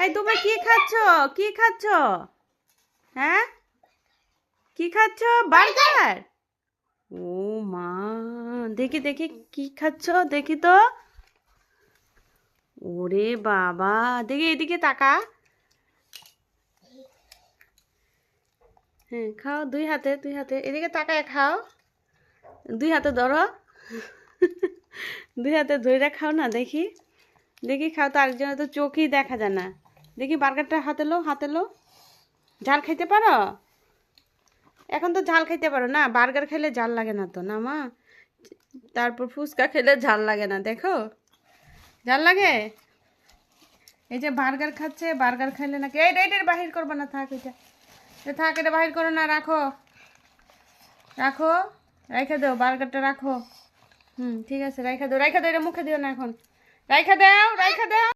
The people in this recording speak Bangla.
এই তুমি কি খাচ্ছ? কি খাচ্ছ? হ্যাঁ, কি খাচ্ছ? বার্গার? ও মা, দেখি দেখি কি খাচ্ছ, দেখি তো। ওরে বাবা, দেখি এদিকে তাকা। হ্যাঁ, খাও দুই হাতে, দুই হাতে এদিকে তাকায় খাও। দুই হাতে ধরো। দুই হাতে ধরে খাও না, দেখি দেখি খাও তো, আরেকজনের তো চোখই দেখা যায় না। দেখি বার্গারটা হাতে লো, হাতে লো। ঝাল খাইতে পারো? এখন তো ঝাল খাইতে পারো না, বার্গার খেলে ঝাল লাগে না তো না মা। তারপর ফুচকা খেলে ঝাল লাগে না, দেখো ঝাল লাগে। এই যে বার্গার খাচ্ছে, বার্গার খাইলে নাকি এই এটা বাহির করবো না, থাক এটা, থাক এটা বাহির করো না, রাখো রাখো, রেখে দাও বার্গারটা, রাখো। হুম, ঠিক আছে, রেখে দাও, রেখে দাও, এটা মুখে দিও না এখন, রেখে দাও, রেখে দাও।